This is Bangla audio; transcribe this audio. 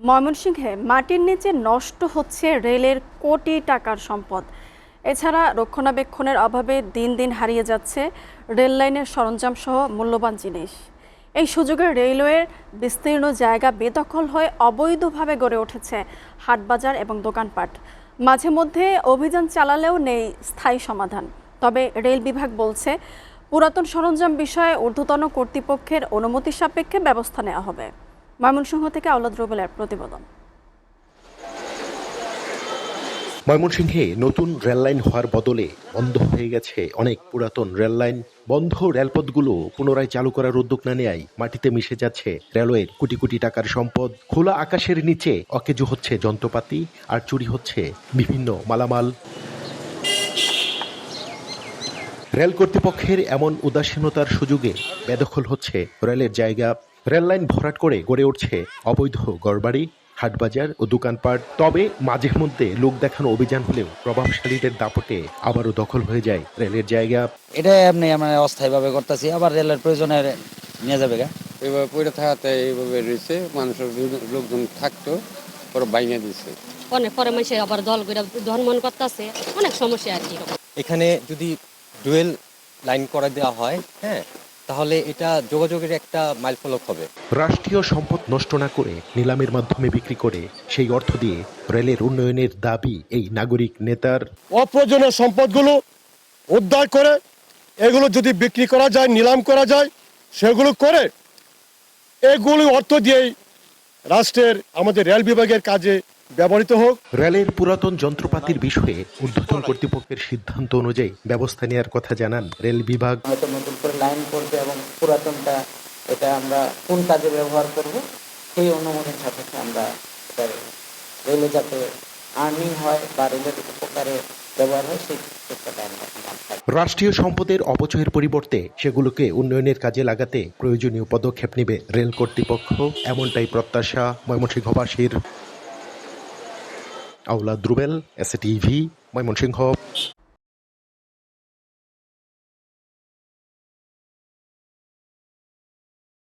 ময়মনসিংহে মাটির নিচে নষ্ট হচ্ছে রেলের কোটি টাকার সম্পদ। এছাড়া রক্ষণাবেক্ষণের অভাবে দিন দিন হারিয়ে যাচ্ছে রেল লাইনের সরঞ্জাম সহ মূল্যবান জিনিস। এই সুযোগে রেলওয়ের বিস্তীর্ণ জায়গা বেদখল হয়ে অবৈধভাবে গড়ে উঠেছে হাটবাজার এবং দোকানপাট। মাঝে মধ্যে অভিযান চালালেও নেই স্থায়ী সমাধান। তবে রেল বিভাগ বলছে, পুরাতন সরঞ্জাম বিষয়ে ঊর্ধ্বতন কর্তৃপক্ষের অনুমতি সাপেক্ষে ব্যবস্থা নেওয়া হবে। ময়মনসিংহ থেকে আওলাদ রুবেলের প্রতিবেদন। ময়মনসিংহে নতুন রেললাইন হওয়ার বদলে বন্ধ হয়ে গেছে অনেক পুরাতন রেললাইন। বন্ধ রেলপথগুলো পুনরায় চালু করার উদ্যোগ না নেয়ায় মাটিতে মিশে যাচ্ছে রেলওয়ের কোটি কোটি টাকার সম্পদ। খোলা আকাশের নিচে অকেজো হচ্ছে যন্ত্রপাতি আর চুরি হচ্ছে বিভিন্ন মালামাল। রেল কর্তৃপক্ষের এমন উদাসীনতার সুযোগে বেদখল হচ্ছে রেলের জায়গা। রেললাইন ভরাট করে গড়ে উঠছে অবৈধ ঘরবাড়ি, হাটবাজার ও দোকানপাট। তবে মাঝে মধ্যে লোক দেখানো অভিযান হলেও প্রভাবশালীদের দাপটে আবারও দখল হয়ে যায় রেলের জায়গা। এটা এমনি আমরা অস্থায়ীভাবে করতেছি, আবার রেলের প্রয়োজনে নিয়ে যাবে। এইভাবে পড়ে থাকাতে এইভাবে রয়েছে, মানুষের লোকজন থাকতো পরে বাইঙে দিচ্ছে। অনেক পরে মানুষ আবার দল করে ধর্মন করতেছে, অনেক সমস্যা আর কি। এখানে যদি ডুয়েল লাইন করে দেওয়া হয়, হ্যাঁ, তাহলে এটা যোগাযোগের একটা মাইলফলক হবে। রাষ্ট্রীয় সম্পদ নষ্ট না করে নিলামের মাধ্যমে বিক্রি করে সেই অর্থ দিয়ে রেলের উন্নয়নের দাবি এই নাগরিক নেতার। অপ্রয়োজনীয় সম্পদগুলো উদ্ধার করে এগুলো যদি বিক্রি করা যায়, নিলাম করা যায়, সেগুলো করে এগুলো অর্থ দিয়েই রাষ্ট্রের আমাদের রেল বিভাগের কাজে ব্যবহৃত হোক। রেলের পুরাতন যন্ত্রপাতির বিষয়ে ঊর্ধ্বতন কর্তৃপক্ষের সিদ্ধান্ত অনুযায়ী ব্যবস্থা নেওয়ার কথা জানান রেল বিভাগ। হয়তো নতুন করে লাইন করবে এবং পুরাতনটা এটা আমরা কোন কাজে ব্যবহার করব সেই অনুমোদন সাপেক্ষে আমরা রেলে যাতে আর্নিং হয় বা রেলের উপকারে ব্যবহার হয় সেই চেষ্টাটা আমরা। রাষ্ট্রীয় সম্পদের অপচয়ের পরিবর্তে সেগুলোকে উন্নয়নের কাজে লাগাতে প্রয়োজনীয় পদক্ষেপ নেবে রেল কর্তৃপক্ষ, এমনটাই প্রত্যাশা ময়মনসিংহবাসীর। আওলাদ রুবেল, এসএটিভি, ময়মনসিংহ।